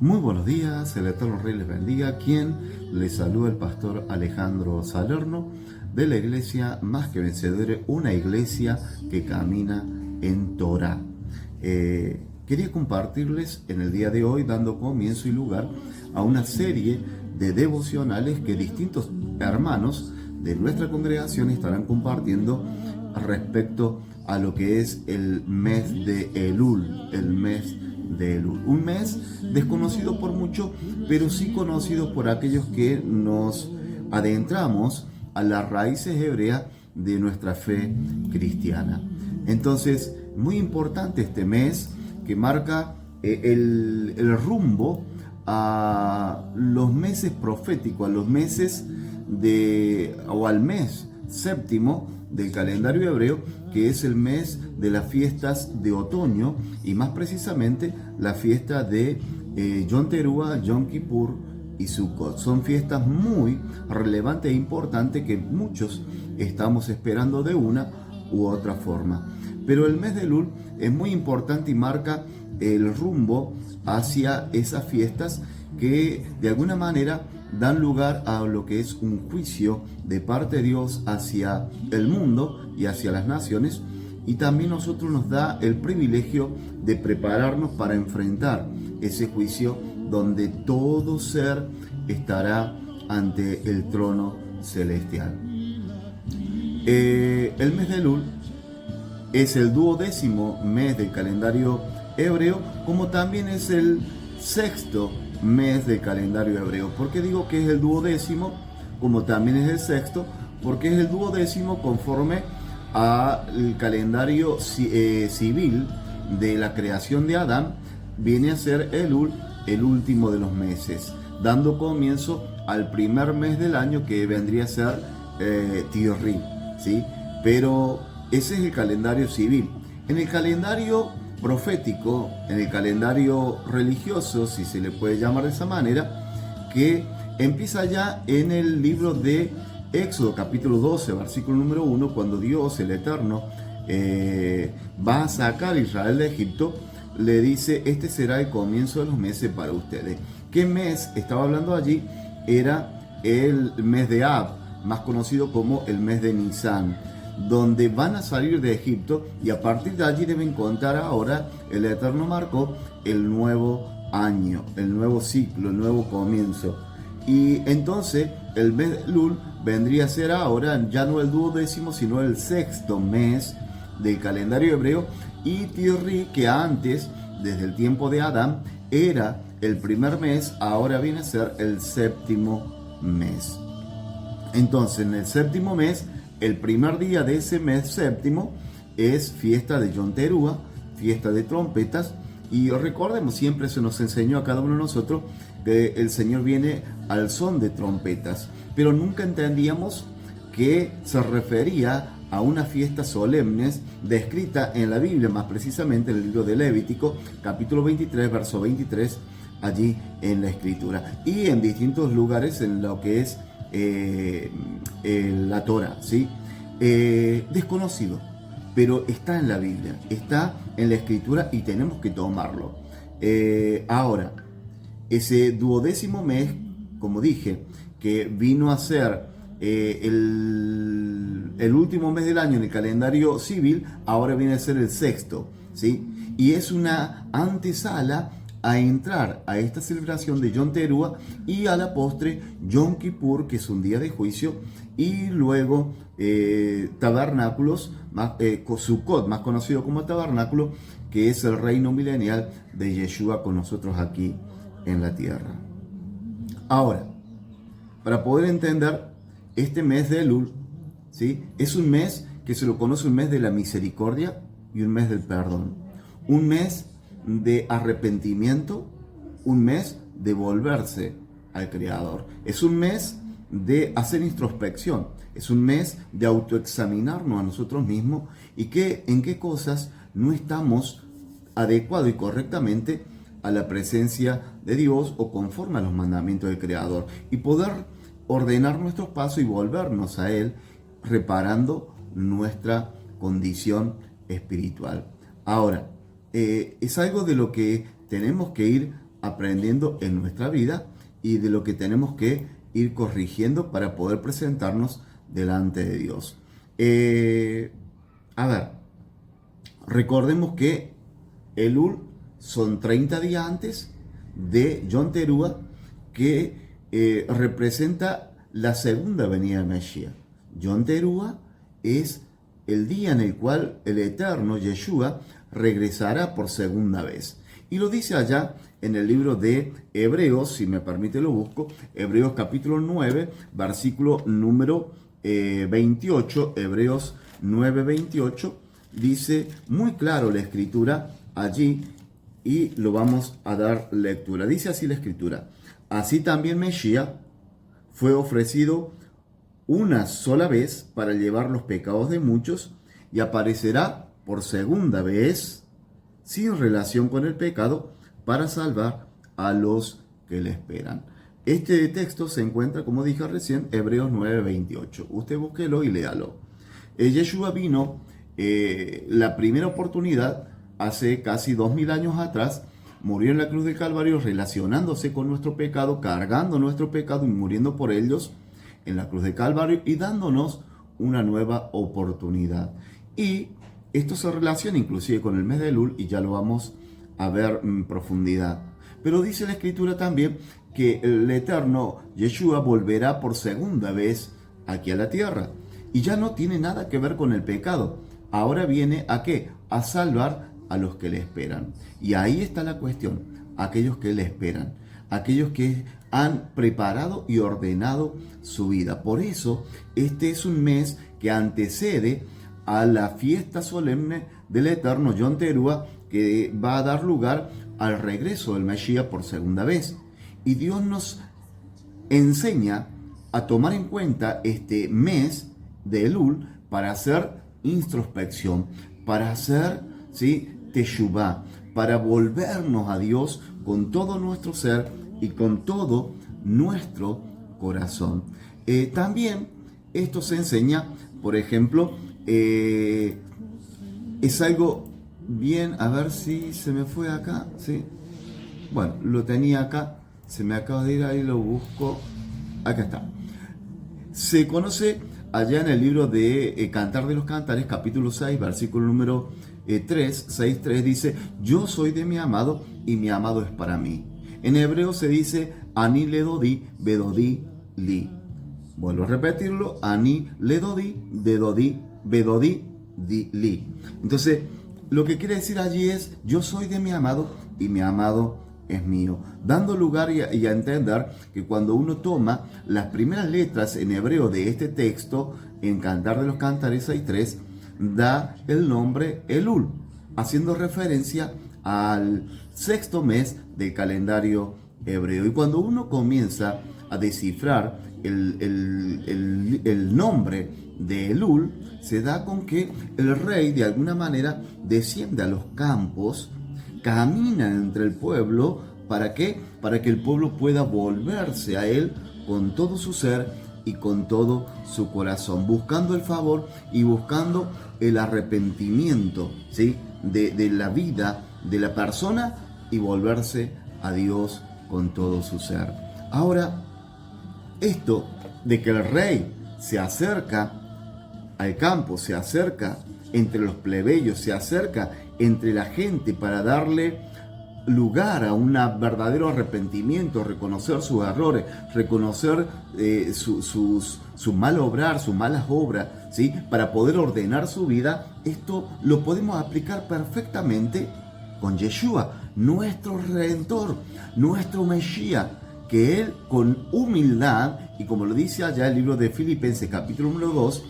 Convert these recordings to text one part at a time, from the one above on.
Muy buenos días, el Eterno Rey les bendiga. Quien les saluda el pastor Alejandro Salerno de la iglesia Más que Vencedores, una iglesia que camina en Torah. Quería compartirles en el día de hoy, dando comienzo y lugar a una serie de devocionales que distintos hermanos de nuestra congregación estarán compartiendo respecto a lo que es el mes de Elul, un mes desconocido por muchos, pero sí conocido por aquellos que nos adentramos a las raíces hebreas de nuestra fe cristiana. Entonces, muy importante este mes que marca el rumbo a los meses proféticos, a los meses o al mes séptimo del calendario hebreo, que es el mes de las fiestas de otoño y más precisamente la fiesta de Yom Teruah, Yom Kippur y Sukkot. Son fiestas muy relevantes e importantes que muchos estamos esperando de una u otra forma. Pero el mes de Elul es muy importante y marca el rumbo hacia esas fiestas que de alguna manera dan lugar a lo que es un juicio de parte de Dios hacia el mundo y hacia las naciones, y también nosotros nos da el privilegio de prepararnos para enfrentar ese juicio donde todo ser estará ante el trono celestial. El mes de Elul es el 12º mes del calendario hebreo, como también es el 6º mes del calendario hebreo. ¿Por qué digo que es el 12º? Como también es el 6º, porque es el 12º conforme al calendario civil de la creación de Adán. Viene a ser Elul el último de los meses, dando comienzo al primer mes del año, que vendría a ser Tirri, ¿sí? Pero ese es el calendario civil. En el calendario profético, en el calendario religioso, si se le puede llamar de esa manera, que empieza ya en el libro de Éxodo capítulo 12, versículo número 1, cuando Dios, el Eterno, va a sacar a Israel de Egipto, le dice: este será el comienzo de los meses para ustedes. ¿Qué mes estaba hablando allí? Era el mes de Ab, más conocido como el mes de Nisan, donde van a salir de Egipto, y a partir de allí deben contar ahora, el Eterno marcó el nuevo año, el nuevo ciclo, el nuevo comienzo. Y entonces el mes de Elul vendría a ser ahora ya no el 12º, sino el 6º mes del calendario hebreo, y Tirri, que antes, desde el tiempo de Adán, era el primer mes, ahora viene a ser el 7º mes. Entonces, en el 7º mes, el primer día de ese mes séptimo es fiesta de Yom Teruah, fiesta de trompetas, y recordemos, siempre se nos enseñó a cada uno de nosotros que el Señor viene al son de trompetas, pero nunca entendíamos que se refería a una fiesta solemne descrita en la Biblia, más precisamente en el libro de Levítico, capítulo 23, verso 23, allí en la Escritura, y en distintos lugares en lo que es la Torah, ¿sí? Desconocido, pero está en la Biblia, está en la Escritura y tenemos que tomarlo. Ahora, ese 12º mes, como dije, que vino a ser el último mes del año en el calendario civil, ahora viene a ser el 6º, ¿sí? Y es una antesala a entrar a esta celebración de Yom Teruah y a la postre Yom Kippur, que es un día de juicio, y luego tabernáculos, Sukkot, más conocido como tabernáculo, que es el reino milenial de Yeshua con nosotros aquí en la tierra. Ahora, para poder entender este mes de Elul, ¿sí? Es un mes que se lo conoce un mes de la misericordia y un mes del perdón, un mes de arrepentimiento, un mes de volverse al Creador. Es un mes de hacer introspección, es un mes de autoexaminarnos a nosotros mismos y en qué cosas no estamos adecuado y correctamente a la presencia de Dios o conforme a los mandamientos del Creador, y poder ordenar nuestros pasos y volvernos a Él, reparando nuestra condición espiritual. Ahora, es algo de lo que tenemos que ir aprendiendo en nuestra vida y de lo que tenemos que ir corrigiendo para poder presentarnos delante de Dios. Recordemos que Elul son 30 días antes de Yom Teruah, que representa la segunda venida de Mesías. Yom Teruah es el día en el cual el eterno Yeshua regresará por segunda vez. Y lo dice allá en el libro de Hebreos, si me permite lo busco, Hebreos capítulo 9, versículo número 28, Hebreos 9, 28, dice muy claro la escritura allí y lo vamos a dar lectura. Dice así la escritura: así también Mesías fue ofrecido una sola vez para llevar los pecados de muchos y aparecerá por segunda vez sin relación con el pecado para salvar a los que le esperan. Este texto se encuentra, como dije recién, Hebreos 9:28. Usted búsquelo y léalo. Yeshua vino la primera oportunidad hace casi 2000 años atrás, murió en la cruz del Calvario relacionándose con nuestro pecado, cargando nuestro pecado y muriendo por ellos en la cruz del Calvario y dándonos una nueva oportunidad. Y esto se relaciona inclusive con el mes de Elul y ya lo vamos a ver en profundidad. Pero dice la escritura también que el eterno Yeshua volverá por segunda vez aquí a la tierra y ya no tiene nada que ver con el pecado. Ahora viene ¿a qué? A salvar a los que le esperan. Y ahí está la cuestión, aquellos que le esperan, aquellos que han preparado y ordenado su vida. Por eso, este es un mes que antecede a la fiesta solemne del eterno Yom Teruah, que va a dar lugar al regreso del Mesías por segunda vez. Y Dios nos enseña a tomar en cuenta este mes de Elul para hacer introspección, para hacer teshuvá, para volvernos a Dios con todo nuestro ser y con todo nuestro corazón. También esto se enseña, por ejemplo, es algo bien, a ver si se me fue acá, ¿sí? Bueno, lo tenía acá, se me acaba de ir, ahí lo busco, acá está. Se conoce allá en el libro de Cantar de los Cantares, capítulo 6, versículo número 6:3, dice: yo soy de mi amado y mi amado es para mí. En hebreo se dice Ani ledodi, bedodi li. Vuelvo a repetirlo: Ani ledodi, bedodi li. Entonces, lo que quiere decir allí es: yo soy de mi amado y mi amado es mío, dando lugar y a entender que cuando uno toma las primeras letras en hebreo de este texto, en Cantar de los Cantares 6:3, da el nombre Elul, haciendo referencia al sexto mes del calendario hebreo. Y cuando uno comienza a descifrar el nombre de Elul, se da con que el rey de alguna manera desciende a los campos, camina entre el pueblo. ¿Para qué? Para que el pueblo pueda volverse a él con todo su ser y con todo su corazón, buscando el favor y buscando el arrepentimiento, ¿sí?, de la vida de la persona y volverse a Dios con todo su ser. Ahora, esto de que el rey se acerca al campo, se acerca entre los plebeyos, se acerca entre la gente para darle lugar a un verdadero arrepentimiento, reconocer sus errores, reconocer su mal obrar, sus malas obras, ¿sí?, para poder ordenar su vida. Esto lo podemos aplicar perfectamente con Yeshua, nuestro Redentor, nuestro Mesías, que Él con humildad, y como lo dice allá el libro de Filipenses capítulo número 2,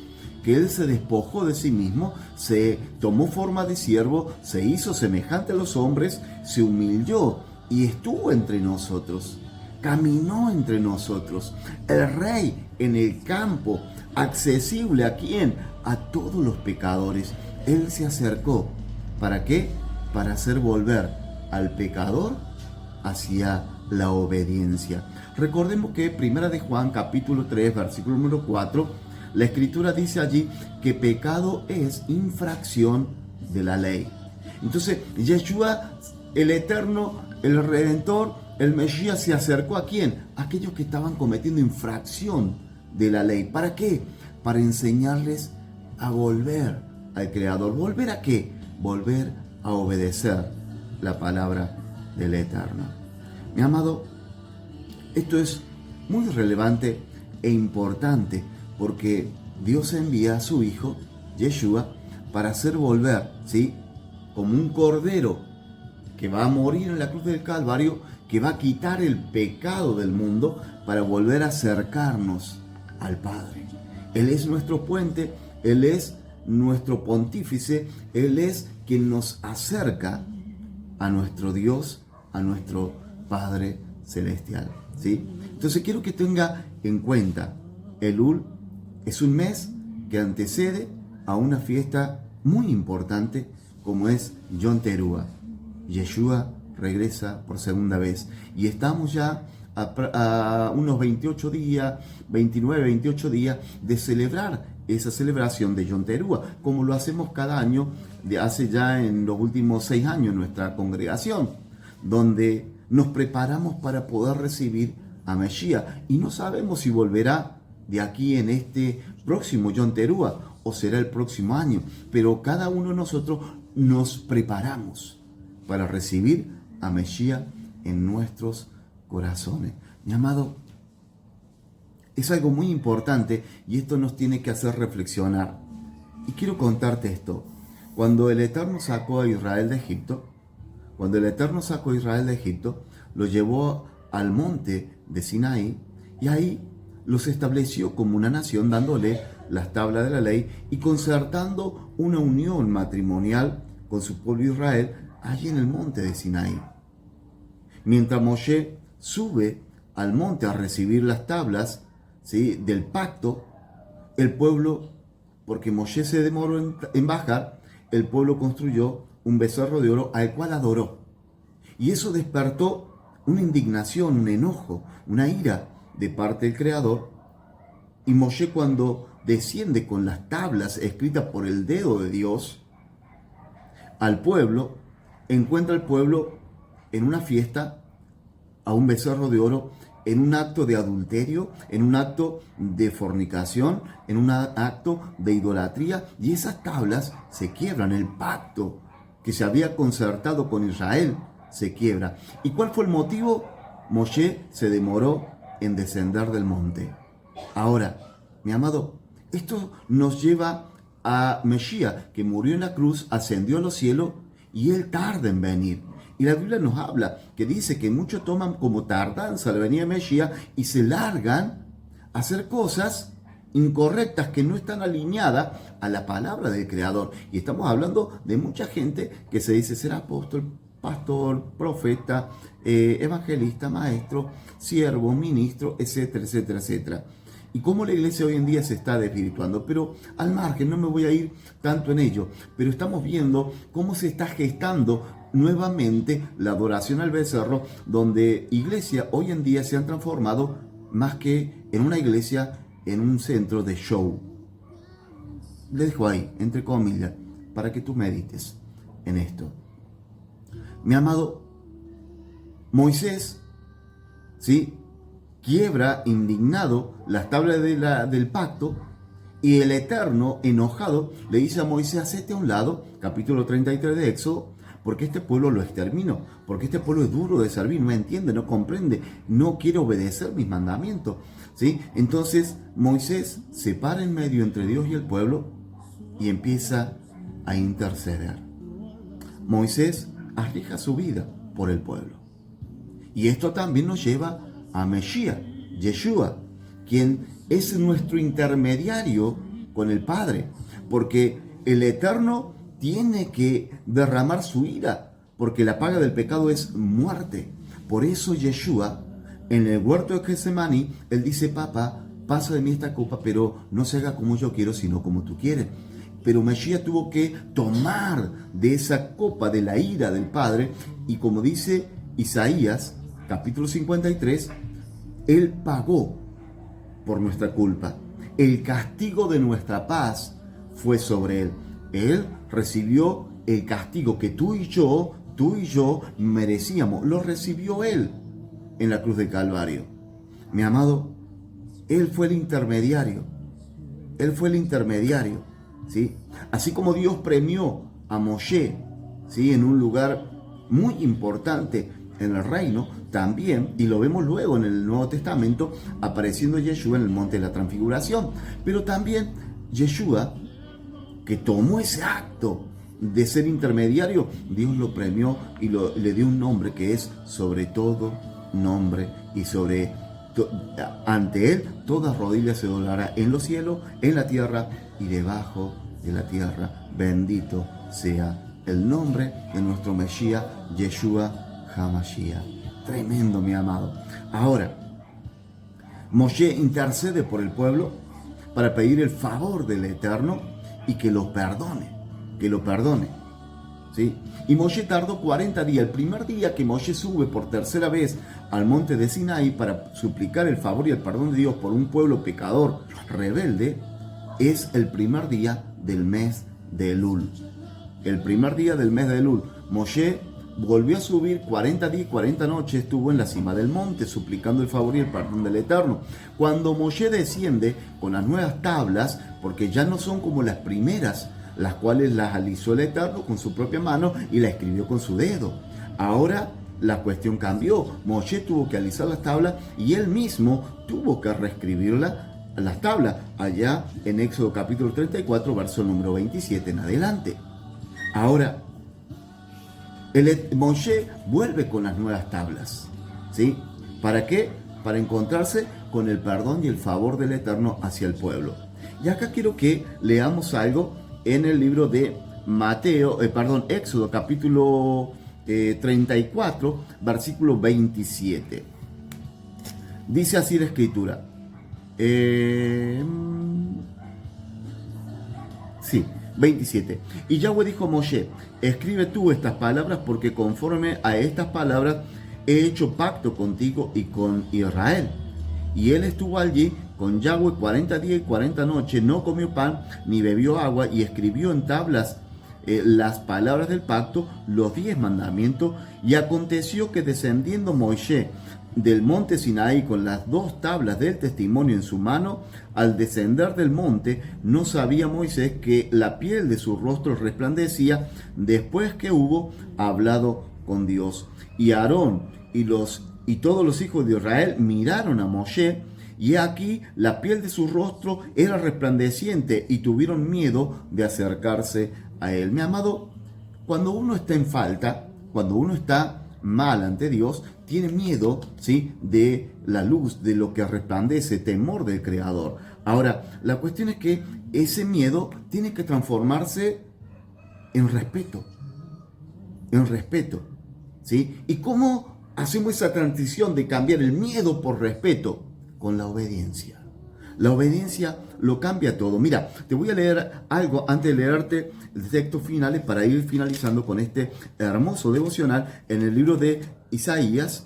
que Él se despojó de sí mismo, se tomó forma de siervo, se hizo semejante a los hombres, se humilló y estuvo entre nosotros, caminó entre nosotros. El Rey en el campo, accesible ¿a quién? A todos los pecadores. Él se acercó. ¿Para qué? Para hacer volver al pecador hacia la obediencia. Recordemos que 1 de Juan capítulo 3, versículo número 4, la escritura dice allí que pecado es infracción de la ley. Entonces, Yeshua el Eterno, el Redentor, el Mesías se acercó ¿a quién? A aquellos que estaban cometiendo infracción de la ley. ¿Para qué? Para enseñarles a volver al Creador. ¿Volver a qué? Volver a obedecer la palabra del Eterno. Mi amado, esto es muy relevante e importante porque Dios envía a su Hijo, Yeshua, para hacer volver, ¿sí? Como un cordero que va a morir en la cruz del Calvario, que va a quitar el pecado del mundo para volver a acercarnos al Padre. Él es nuestro puente, Él es nuestro pontífice, Él es quien nos acerca a nuestro Dios, a nuestro Padre Celestial, ¿sí? Entonces quiero que tenga en cuenta, Elul es un mes que antecede a una fiesta muy importante como es Yom Teruah. Yeshua regresa por segunda vez y estamos ya a unos 28 días, 29, 28 días de celebrar esa celebración de Yom Teruah, como lo hacemos cada año, de hace ya en los últimos 6 años en nuestra congregación, donde nos preparamos para poder recibir a Mesías y no sabemos si volverá de aquí en este próximo Yom Teruah o será el próximo año, pero cada uno de nosotros nos preparamos para recibir a Mesías en nuestros corazones. Mi amado, es algo muy importante y esto nos tiene que hacer reflexionar. Y quiero contarte esto. Cuando el Eterno sacó a Israel de Egipto, lo llevó al monte de Sinaí y ahí los estableció como una nación, dándole las tablas de la ley y concertando una unión matrimonial con su pueblo Israel allí en el monte de Sinaí. Mientras Moshe sube al monte a recibir las tablas, ¿sí?, del pacto, el pueblo, porque Moshe se demoró en bajar, el pueblo construyó un becerro de oro al cual adoró. Y eso despertó una indignación, un enojo, una ira de parte del Creador. Y Moshe, cuando desciende con las tablas escritas por el dedo de Dios al pueblo, encuentra al pueblo en una fiesta a un becerro de oro, en un acto de adulterio, en un acto de fornicación, en un acto de idolatría, y esas tablas se quiebran. El pacto que se había concertado con Israel se quiebra. ¿Y cuál fue el motivo? Moshe se demoró en descender del monte. Ahora, mi amado, esto nos lleva a Mesías, que murió en la cruz, ascendió a los cielos y él tarda en venir. Y la Biblia nos habla que dice que muchos toman como tardanza la venida de Mesías y se largan a hacer cosas incorrectas que no están alineadas a la palabra del Creador. Y estamos hablando de mucha gente que se dice ser apóstol, pastor, profeta, evangelista, maestro, siervo, ministro, etcétera, etcétera, etcétera. Y cómo la iglesia hoy en día se está desvirtuando. Pero al margen, no me voy a ir tanto en ello, pero estamos viendo cómo se está gestando nuevamente la adoración al becerro, donde iglesias hoy en día se han transformado más que en una iglesia, en un centro de show. Le dejo ahí, entre comillas, para que tú medites en esto. Mi amado, Moisés, ¿sí?, quiebra indignado las tablas del pacto, y el Eterno, enojado, le dice a Moisés: hacete a un lado, capítulo 33 de Éxodo, porque este pueblo lo extermino, porque este pueblo es duro de servir, no entiende, no comprende, no quiere obedecer mis mandamientos, ¿sí? Entonces Moisés se para en medio entre Dios y el pueblo y empieza a interceder. Moisés arriesga su vida por el pueblo. Y esto también nos lleva a Mesías, Yeshua, quien es nuestro intermediario con el Padre, porque el Eterno tiene que derramar su ira, porque la paga del pecado es muerte. Por eso Yeshua, en el huerto de Getsemaní, él dice: Papá, pasa de mí esta copa, pero no se haga como yo quiero, sino como tú quieres. Pero Mesías tuvo que tomar de esa copa de la ira del Padre, y como dice Isaías, capítulo 53, él pagó por nuestra culpa. El castigo de nuestra paz fue sobre él. Él recibió el castigo que tú y yo tú y yo merecíamos, lo recibió Él en la cruz del Calvario. Mi amado, Él fue el intermediario. Él fue el intermediario, ¿sí? Así como Dios premió a Moshe, ¿sí?, en un lugar muy importante en el reino, también, y lo vemos luego en el Nuevo Testamento, apareciendo Yeshua en el monte de la transfiguración. Pero también Yeshua, que tomó ese acto de ser intermediario, Dios lo premió y le dio un nombre que es sobre todo nombre, y ante Él toda rodilla se doblará en los cielos, en la tierra y debajo de la tierra. Bendito sea el nombre de nuestro Mesías, Yeshua HaMashiach. Tremendo, mi amado. Ahora, Moshe intercede por el pueblo para pedir el favor del Eterno y que lo perdone, ¿sí? Y Moshe tardó 40 días. El primer día que Moshe sube por tercera vez al monte de Sinaí para suplicar el favor y el perdón de Dios por un pueblo pecador rebelde, es el primer día del mes de Elul. El primer día del mes de Elul, Moshe volvió a subir 40 días y 40 noches, estuvo en la cima del monte suplicando el favor y el perdón del Eterno. Cuando Moshe desciende con las nuevas tablas, porque ya no son como las primeras, las cuales las alisó el Eterno con su propia mano y la escribió con su dedo. Ahora la cuestión cambió. Moshe tuvo que alisar las tablas y él mismo tuvo que reescribirlas, las tablas, allá en Éxodo capítulo 34, verso número 27 en adelante. Ahora, Moshe vuelve con las nuevas tablas, ¿sí? ¿Para qué? Para encontrarse con el perdón y el favor del Eterno hacia el pueblo. Y acá quiero que leamos algo en el libro de Éxodo capítulo 34, versículo 27. Dice así la escritura. Sí, 27. Y Yahweh dijo a Moshe: escribe tú estas palabras, porque conforme a estas palabras he hecho pacto contigo y con Israel. Y él estuvo allí con Yahweh 40 días y 40 noches, no comió pan ni bebió agua, y escribió en tablas las palabras del pacto, los 10 mandamientos. Y aconteció que descendiendo Moshe del monte Sinaí con las 2 tablas del testimonio en su mano, al descender del monte, no sabía Moisés que la piel de su rostro resplandecía después que hubo hablado con Dios. Y Aarón y todos los hijos de Israel miraron a Moshe, y aquí la piel de su rostro era resplandeciente, y tuvieron miedo de acercarse a él. Mi amado, cuando uno está en falta, cuando uno está mal ante Dios, tiene miedo, ¿sí?, de la luz, de lo que resplandece, temor del Creador. Ahora, la cuestión es que ese miedo tiene que transformarse en respeto, ¿sí? ¿Y cómo hacemos esa transición de cambiar el miedo por respeto? Con la obediencia. La obediencia lo cambia todo. Mira, te voy a leer algo antes de leerte el texto finales para ir finalizando con este hermoso devocional en el libro de Isaías,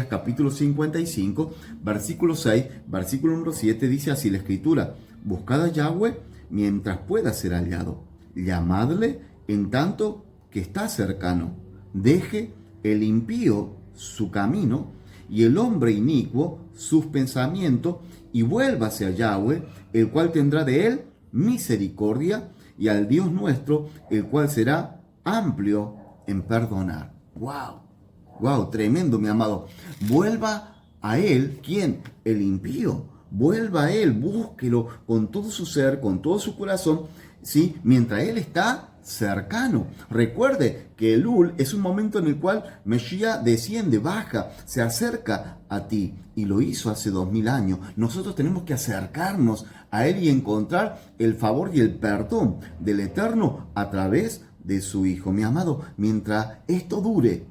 capítulo 55, versículo 6, versículo número 7, dice así la escritura: buscad a Yahweh mientras pueda ser hallado, llamadle en tanto que está cercano. Deje el impío su camino y el hombre inicuo sus pensamientos, y vuélvase a Yahweh, el cual tendrá de él misericordia, y al Dios nuestro, el cual será amplio en perdonar. ¡Wow! Tremendo, mi amado. Vuelva a él. ¿Quién? El impío. Vuelva a él, búsquelo con todo su ser, con todo su corazón, ¿sí?, mientras él está cercano. Recuerde que Elul es un momento en el cual Mesías desciende, baja, se acerca a ti, y lo hizo hace 2000 años. Nosotros tenemos que acercarnos a él y encontrar el favor y el perdón del Eterno a través de su Hijo. Mi amado, mientras esto dure,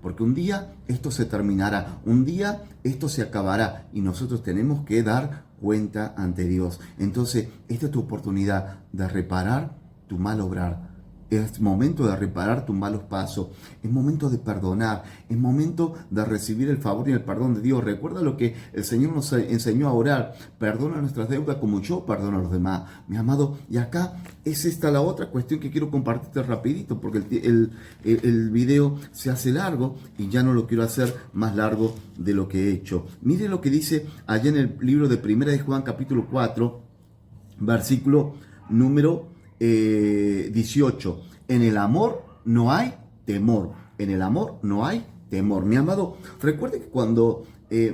porque un día esto se terminará, un día esto se acabará, y nosotros tenemos que dar cuenta ante Dios. Entonces, esta es tu oportunidad de reparar tu mal obrar, Es momento de reparar tus malos pasos, es momento de perdonar, es momento de recibir el favor y el perdón de Dios. Recuerda lo que el Señor nos enseñó a orar: perdona nuestras deudas como yo perdono a los demás. Mi amado, y acá es esta la otra cuestión que quiero compartirte rapidito, porque el video se hace largo y ya no lo quiero hacer más largo de lo que he hecho. Mire lo que dice allá en el libro de Primera de Juan capítulo 4, versículo número 18. En el amor no hay temor. En el amor no hay temor. Mi amado, recuerde que cuando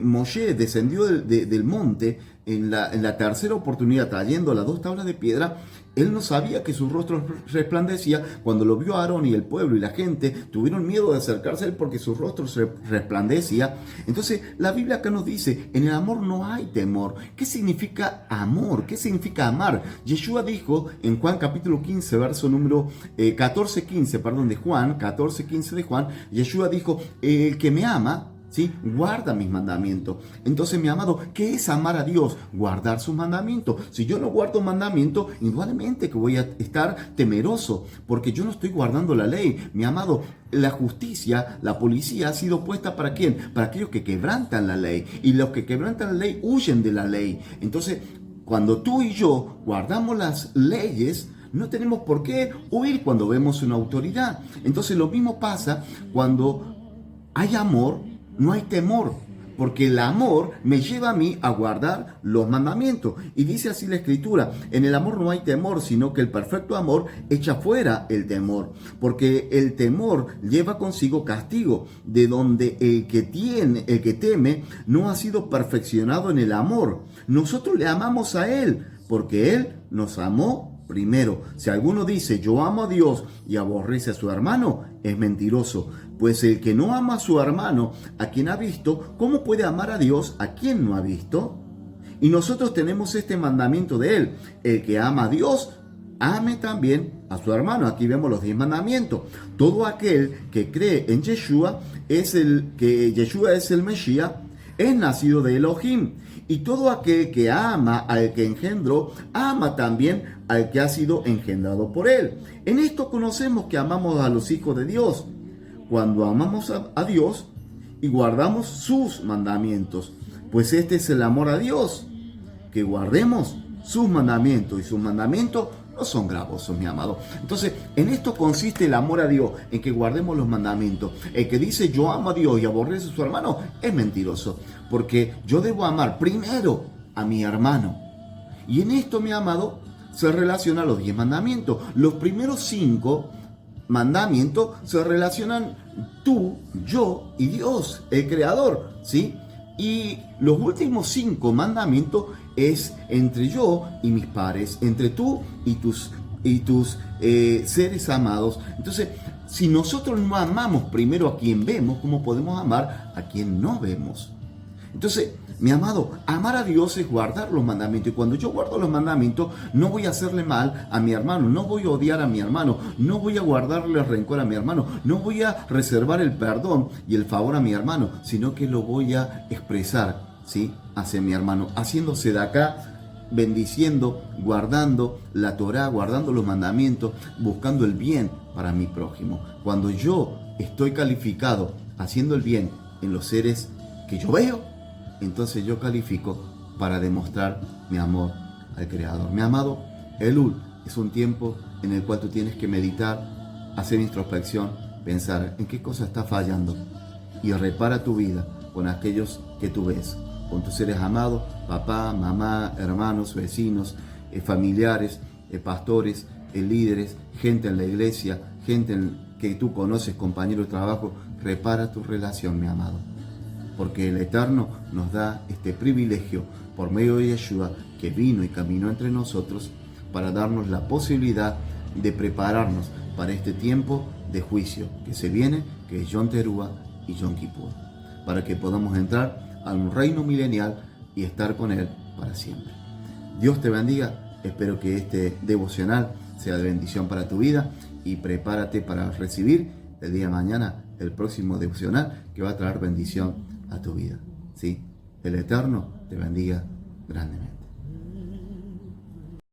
Moshe descendió del monte en la tercera oportunidad trayendo las 2 tablas de piedra, él no sabía que su rostro resplandecía. Cuando lo vio Aarón y el pueblo y la gente, tuvieron miedo de acercarse a él porque su rostro resplandecía. Entonces la Biblia acá nos dice: en el amor no hay temor. ¿Qué significa amor? ¿Qué significa amar? Yeshua dijo en Juan capítulo 15, verso número 14:15, perdón, de Juan, 14:15 de Juan, Yeshua dijo: el que me ama, ¿sí?, guarda mis mandamientos. Entonces, mi amado, ¿qué es amar a Dios? Guardar sus mandamientos. Si yo no guardo mandamientos, indudablemente que voy a estar temeroso, porque yo no estoy guardando la ley. Mi amado, la justicia, la policía ha sido puesta ¿para quién? Para aquellos que quebrantan la ley. Y los que quebrantan la ley huyen de la ley. Entonces, cuando tú y yo guardamos las leyes, no tenemos por qué huir cuando vemos una autoridad. Entonces, lo mismo pasa cuando hay amor. No hay temor, porque el amor me lleva a mí a guardar los mandamientos. Y dice así la Escritura: en el amor no hay temor, sino que el perfecto amor echa fuera el temor, porque el temor lleva consigo castigo, de donde el que teme no ha sido perfeccionado en el amor. Nosotros le amamos a Él, porque Él nos amó primero. Si alguno dice: yo amo a Dios, y aborrece a su hermano, es mentiroso. Pues el que no ama a su hermano, a quien ha visto, ¿cómo puede amar a Dios a quien no ha visto? Y nosotros tenemos este mandamiento de Él: el que ama a Dios, ame también a su hermano. Aquí vemos los 10 mandamientos. Todo aquel que cree en Yeshua, Yeshua es el Mesías, es nacido de Elohim. Y todo aquel que ama al que engendró, ama también al que ha sido engendrado por Él. En esto conocemos que amamos a los hijos de Dios, cuando amamos a Dios y guardamos sus mandamientos. Pues este es el amor a Dios, que guardemos sus mandamientos, y sus mandamientos no son gravosos, mi amado. Entonces, en esto consiste el amor a Dios, en que guardemos los mandamientos. El que dice: yo amo a Dios, y aborrece a su hermano, es mentiroso, porque yo debo amar primero a mi hermano. Y en esto, mi amado, se relaciona los 10 mandamientos. Los primeros 5 mandamientos se relacionan tú, yo y Dios, el Creador, ¿sí? Y los últimos 5 mandamientos es entre yo y mis pares, entre tú y tus seres amados. Entonces, si nosotros no amamos primero a quien vemos, ¿cómo podemos amar a quien no vemos? Entonces, mi amado, amar a Dios es guardar los mandamientos. Y cuando yo guardo los mandamientos, no voy a hacerle mal a mi hermano, no voy a odiar a mi hermano, no voy a guardarle rencor a mi hermano, no voy a reservar el perdón y el favor a mi hermano, sino que lo voy a expresar, ¿sí?, hacia mi hermano, haciéndose de acá, bendiciendo, guardando la Torá, guardando los mandamientos, buscando el bien para mi prójimo. Cuando yo estoy calificado haciendo el bien en los seres que yo veo, entonces yo califico para demostrar mi amor al Creador. Mi amado, Elul es un tiempo en el cual tú tienes que meditar, hacer introspección, pensar en qué cosa está fallando, y repara tu vida con aquellos que tú ves, con tus seres amados, papá, mamá, hermanos, vecinos, familiares, pastores, líderes, gente en la iglesia, gente que tú conoces, compañeros de trabajo. Repara tu relación, mi amado, porque el Eterno nos da este privilegio por medio de Yeshua, que vino y caminó entre nosotros para darnos la posibilidad de prepararnos para este tiempo de juicio que se viene, que es Yom Teruah y Yom Kippur, para que podamos entrar a un reino milenial y estar con Él para siempre. Dios te bendiga. Espero que este devocional sea de bendición para tu vida, y prepárate para recibir el día de mañana el próximo devocional que va a traer bendición a tu vida. ¿Sí? El Eterno te bendiga grandemente.